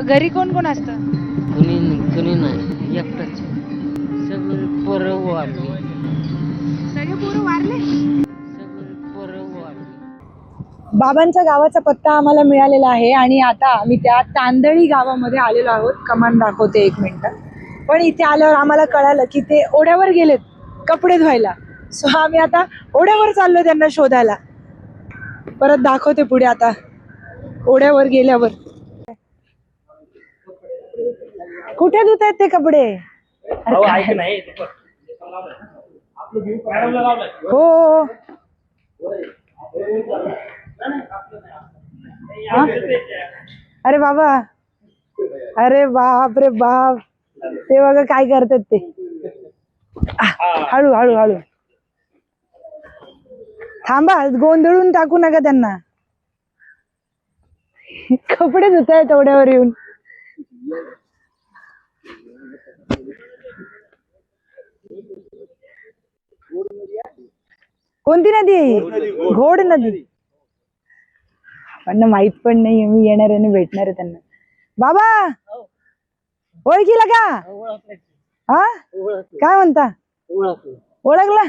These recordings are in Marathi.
घरी कोण कोण असतं? कुणी नाही, एकटाच. सगळे पोरं वारली. सगळे पोरं वारले. सगळे पोरं वारली. बाबांच्या गावाचा पत्ता आम्हाला मिळालेला आहे आणि आता आम्ही त्या तांदळी गावामध्ये आलेलो आहोत. कमान दाखवते 1 मिनिट. पण इथे आल्यावर आम्हाला कळालं की ते ओढ्यावर गेलेत कपडे धुवायला. सो आम्ही आता ओढ्यावर चाललो त्यांना शोधायला. परत दाखवते पुढे आता ओढ्यावर गेल्यावर. कुठे धुत आहेत ते कपडे? हो अरे बाबा, अरे बाप रे बाप, ते बघा काय करतात ते. हळू हळू हळू थांबा, गोंधळून टाकू नका त्यांना. कपडे धुताय तेवढ्यावर येऊन. कोणती नदी आहे? घोड नदी. पण माहित पण नाही, मी येणार आणि भेटणार आहे त्यांना. बाबा ओळखीला का? हा काय म्हणता? ओळखला?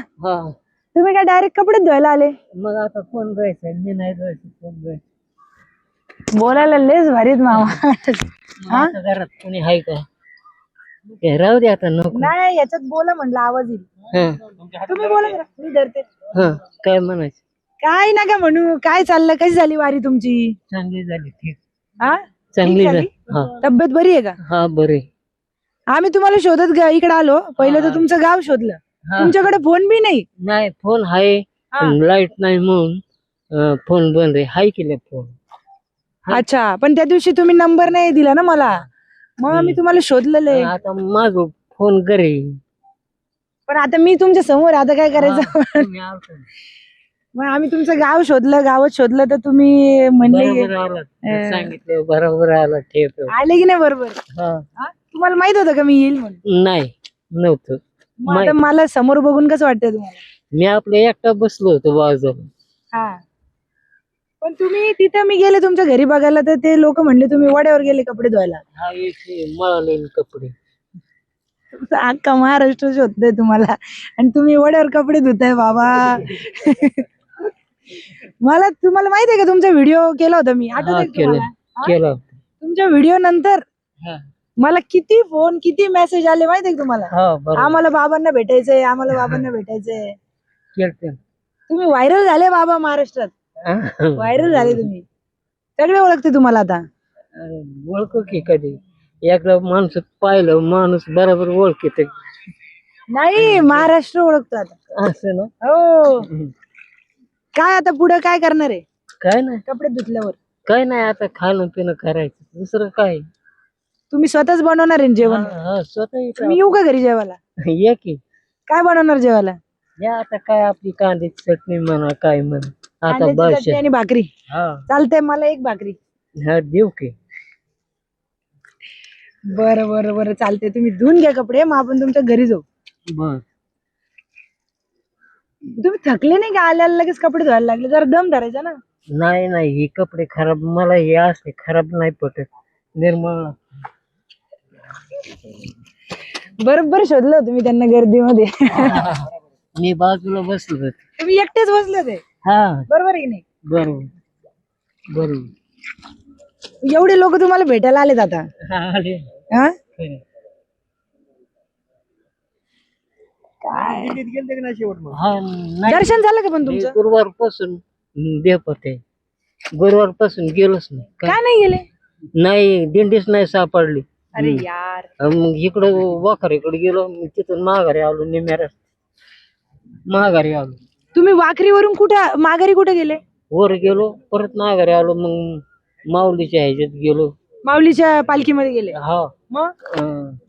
तुम्ही काय डायरेक्ट कपडे धुवायला आले? मग आता कोण धुवायचं? मी नाही धुवायचं, कोण धुवायचं? बोलायला लेच भारीत मामा. घरात कोणी आहे का? राहू दे आता, नको. नाही याच्यात बोला म्हणलं, आवाज येईल. तुम्ही बोला जरा, मी धरते. काय म्हणायचं? काय नका म्हणू. काय चाललं? कशी झाली वारी तुमची? चांगली झाली, ठीक. हा चांगली झाली. तब्येत बरी आहे का? हा बरी. आम्ही तुम्हाला शोधत इकडे आलो. पहिलं तर तुमचं गाव शोधलं. तुमच्याकडे फोन बी नाही. नाही, फोन आहे, लाईट नाही म्हणून फोन बंद आहे. हाय केलं फोन. अच्छा, पण त्या दिवशी तुम्ही नंबर नाही दिला ना मला, मग आम्ही तुम्हाला शोधलेलं आहे. आता माझं फोन घरी. पण आता मी तुमच्या समोर, आता काय करायचं? मग आम्ही तुमचं गाव शोधलं, गावात शोधलं, तर तुम्ही म्हणले सांगितलं बरोबर आला. ठेवतो. आले की नाही बरोबर? तुम्हाला माहित होतं का मी येईल म्हणून? नाही, नव्हतं. मग आता मला समोर बघून कसं वाटतंय तुम्हाला? मी आपल्या एकटा बसलो होतो बाजूला. हा, पण तुम्ही तिथं मी गेले तुमच्या घरी बघायला, तर ते लोक म्हणले तुम्ही वड्यावर गेले कपडे धुवायला. हा, मळाले कपडे. अख्खा महाराष्ट्र शोधतोय तुम्हाला आणि तुम्ही वड्यावर कपडे धुताय बाबा. तुम्हाला माहित आहे का, तुमचा व्हिडिओ केला होता मी, केला. तुमच्या व्हिडिओ नंतर मला किती फोन, किती मेसेज आले माहित आहे का तुम्हाला? आम्हाला बाबांना भेटायचंय, आम्हाला बाबांना भेटायचंय. तुम्ही व्हायरल झाले बाबा महाराष्ट्रात. व्हायरल झाले तुम्ही, सगळे ओळखते तुम्हाला आता. ओळखू की कधी एकदा माणूस पाहिलं, माणूस बरोबर ओळखते. नाही, महाराष्ट्र ओळखतो आता. असं ना? हो. काय आता पुढे काय करणार आहे? काय नाही, कपडे धुतल्यावर काय नाही, आता खाणं पिणं करायचं, दुसरं काय. तुम्ही स्वतःच बनवणार आहे जेवण? स्वतः. मी येऊ का घरी जेवायला? ये की. काय बनवणार जेवायला? या आता काय, आपली कांद्याची चटणी म्हणा, काय म्हणा. आता चटणी आणि भाकरी चालतंय, मला एक भाकरी. हा, देऊ की. बरं बरं बरं, चालतंय. तुम्ही धुवून घ्या कपडे, मग आपण तुमच्या घरी जाऊ. तुम्ही थकले नाही का? आल्याला लगेच कपडे धुवायला लागले, जरा दम धरायचा ना. नाही नाही, हे कपडे खराब, मला हे असते खराब नाही पटत. निर्मळ. बरोबर शोधलं तुम्ही त्यांना गर्दीमध्ये. मी बाजूला बसलो होते. तुम्ही एकटेच बसले होते? बरोबर आहे की नाही? बरोबर बरोबर. एवढे लोक तुम्हाला भेटायला आलेत आता? दर्शन झालं का पण तुमचं? गुरुवारपासून देवपते, गुरुवारपासून गेलोच नाही. काय नाही गेले? नाही, दिंडीच नाही सापडली. अरे यार. मग इकडं वाखारीकडे गेलो, तिथून माघारी आलो. निम्या माघारी आलो. तुम्ही वाखरीवरून कुठं माघारी कुठे गेले? वर गेलो, परत माघारी आलो. मग माऊलीच्या ह्याच्यात गेलो. माऊलीच्या पालखीमध्ये गेले? हा. मग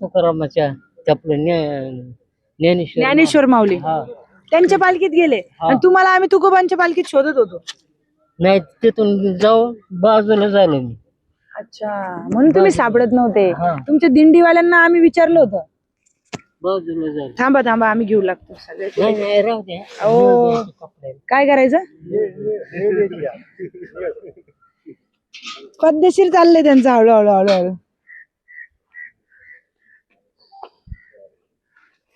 तुकारामाच्या आपलं ज्ञानेश्वर माऊली, त्यांच्या पालखीत गेले. आणि तुम्हाला आम्ही तुकोबांच्या पालखीत शोधत होतो. नाही, तिथून जाऊन बाजूला झालो मी. अच्छा, म्हणून तुम्ही सापडत नव्हते. तुमच्या दिंडीवाल्यांना आम्ही विचारलं होतं. बाजूला झालो. थांबा थांबा, आम्ही घेऊ लागतो सगळे. नाही, राहू दे. काय करायचं? पद्धतशीर चाललंय त्यांचं हळूहळू हळूहळू.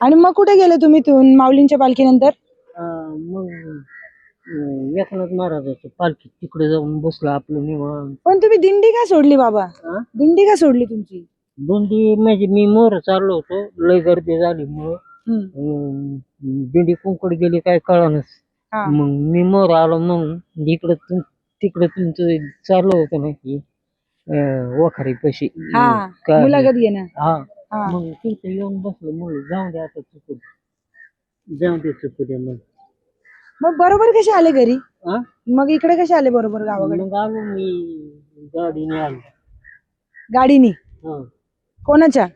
आणि मग कुठे गेले तुम्ही तिथून माऊलींच्या पालखीनंतर? मग एकनाथ महाराजाच्या पालखी तिकडे जाऊन बसलो आपलं निवांत. पण तुम्ही दिंडी का सोडली बाबा? हा? दिंडी का सोडली तुमची? दिंडी म्हणजे मी मोर चाललो होतो, लय गर्दी झाली मग हम्म. दिंडी कुंकड गेली काय कळानच. हा. मग मी मोर आलो म्हणून इकडं तिकडं तुमचं चालू होतं ना की वखारी पशी हा मुलाखत घेणं. हा. हा. मग तिथे येऊन बसलो म्हणलं जाऊ दे आता चुकू जाऊ दे चुकू दे मग. मग बरोबर कसे आले घरी? हा? मग इकडे कसे आले बरोबर गावाकडे? मग आलो मी गाडीने आलो. गाडीनी? हा. कोणाच्या?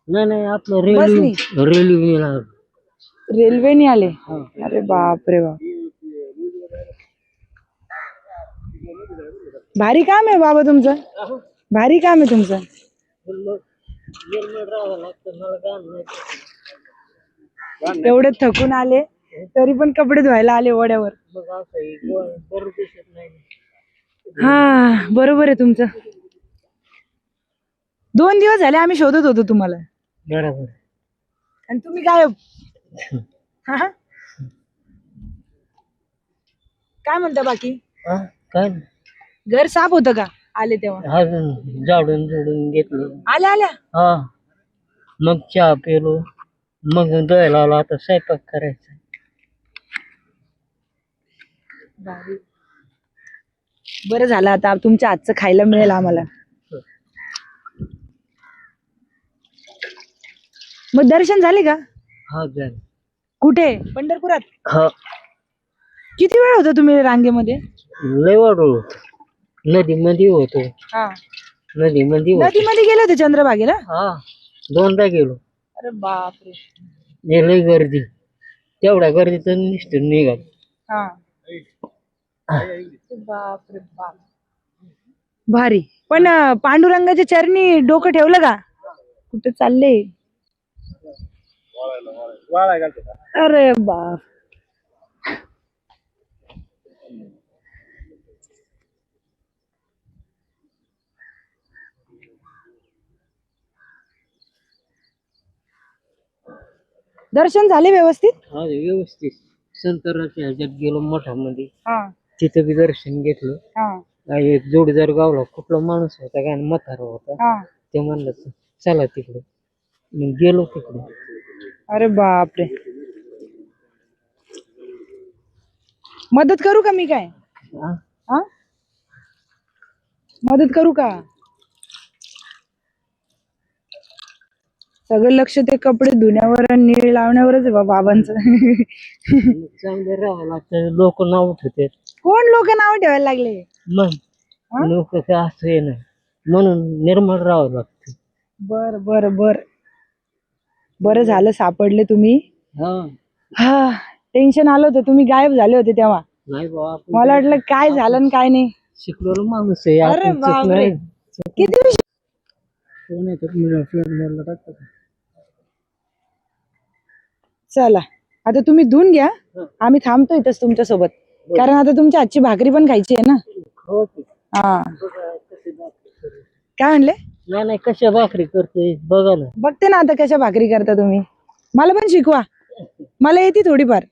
नाही नाही आपलं बसनी? रेल्वे आलो. रेल्वेने आले? हा. अरे बाप रे बाप. भारी काम आहे बाबा तुमचं. भारी काम आहे तुमचं. एवढे थकून आले तरी पण कपडे धुवायला आले ओढ्यावर. हा बरोबर आहे तुमचं. 2 दिवस झाले आम्ही शोधत होतो तुम्हाला. बरोबर. आणि तुम्ही गायब. हा? काय म्हणता बाकी? काय घर साफ होतं का आले तेव्हा? झाडून झुडून घेतलं. आल्या आल्या? हा. मग चहा पेलो, मग दळायला आलो, आता स्वयंपाक करायचा. बरं झालं आता तुमच्या हातचं खायला मिळेल आम्हाला. मग दर्शन झाले का? हा झालं. कुठे? पंढरपुरात? हा. किती वेळ होता तुम्ही रांगेमध्ये? लय वाढू नदीमध्ये होतो. हा. नदीमध्ये नदीमध्ये गेले होते चंद्रभागेला? हा 2दा गेलो. अरे बापरे. लय गर्दी, तेवढ्या गर्दीत निष्ठून निघाल. हा. बापरे बाप. भारी. पण पांडुरंगाच्या चरणी डोकं ठेवलं का? कुठे चालले? अरे बाप. दर्शन झाले व्यवस्थित? हा व्यवस्थित. संतराच्या ह्याच्यात गेलो मठामध्ये, हा. तिथं बी दर्शन घेतलं. हा. एक जोडीदार गावला, कुठला माणूस होता काय म्हातारा होता, हा. ते म्हणलं चला तिकडे. मग गेलो तिकडे. अरे बापरे. मदत करू का मी काय? हा? हा? मदत करू का? सगळं लक्ष ते कपडे धुण्यावर आणि नीळ लावण्यावरच आहे बाबांचं. चांगले राहावं लागतं, लोक नाव ठेवतात. कोण लोक नाव ठेवायला लागले? मग लोक असं आहे नाही, म्हणून निर्मळ राहावं लागतं. बर बर बर. बरं झालं सापडले तुम्ही. हा. हा टेन्शन आलं होतं, तुम्ही गायब झाले होते तेव्हा. नाही बाबा, मला वाटलं काय झालं आणि काय नाही. शिकलेलो माणूस आहे. अरे आपण बापरे. चुकलं. किती विषय. कोण येतात मी फ्लॅट टाकतात. चला आता तुम्ही धुवून घ्या, आम्ही थांबतो इथंच तुमच्या सोबत, कारण आता तुमच्या हातची भाकरी पण खायची आहे ना. हो की. हा. काय म्हणले? नाही नाही, कशा भाकरी करतोय बघा ना. बघते ना आता कशा भाकरी करता तुम्ही. मला पण शिकवा, मला येते थोडीफार.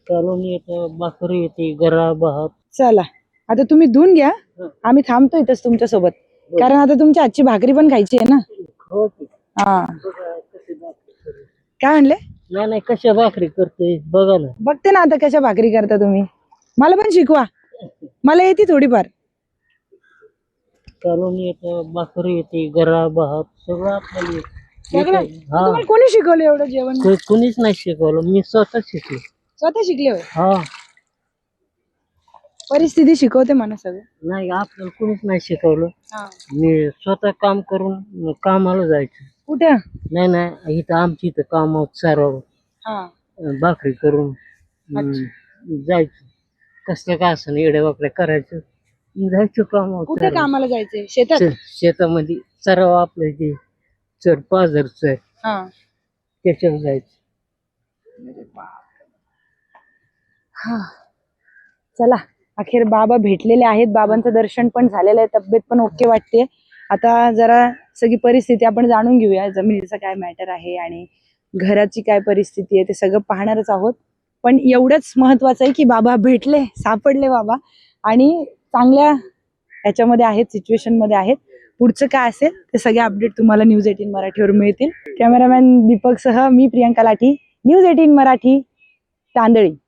कालून येतं, भाकरी येते, गरा भात. चला आता तुम्ही धुवून घ्या, आम्ही थांबतो इथंच तुमच्या सोबत, कारण आता तुमच्या हातची भाकरी पण खायची आहे ना. हो की. हा. काय म्हणले? नाही नाही, कशा भाकरी करतोय बघा ना. बघते ना आता कशा भाकरी करता तुम्ही, मला पण शिकवा, मला येते थोडीफार. कालून येतं, भाकरी येते, गरा भात सगळं आपल्याला येतं. सगळं? हा. तुम्हाला कोणी शिकवलं एवढं जेवण? कुणीच नाही शिकवलं, मी स्वतः शिकलो. स्वतः शिकले होय? हा. परिस्थिती शिकवते म्हणा सगळं. नाही आपल्याला कुणीच नाही शिकवलं. हा. मी स्वतः काम करून कामाला जायचं. कुठं? नाही नाही, इथं आमची इथं काम सारव हा. भाकरी करून जायचं. कसलं का असं एवढ्या वाकड्या करायचं, जायचं कामावर. कुठे कामाला जायचंय? शेतात? शेतामध्ये सराव आपलं ते चर पाजरचं आहे, हा. त्याच्यावर जायचं. हा. चला अखेर बाबा भेटलेले आहेत, बाबांचं दर्शन पण झालेलं आहे, तब्येत पण ओके वाटते. आता जरा सगळी परिस्थिती आपण जाणून घेऊया, जमिनीचा काय मॅटर आहे आणि घराची काय परिस्थिती आहे ते सगळं पाहणारच आहोत. पण एवढंच महत्वाचं आहे की बाबा भेटले, सापडले बाबा आणि चांगल्या ह्याच्यामध्ये आहेत, सिच्युएशन मध्ये आहेत. पुढचं काय असेल ते सगळे अपडेट तुम्हाला न्यूज 18 मराठीवर मिळतील. कॅमेरामॅन दीपक सह मी प्रियांका लाठी, न्यूज 18 मराठी, तांदळी.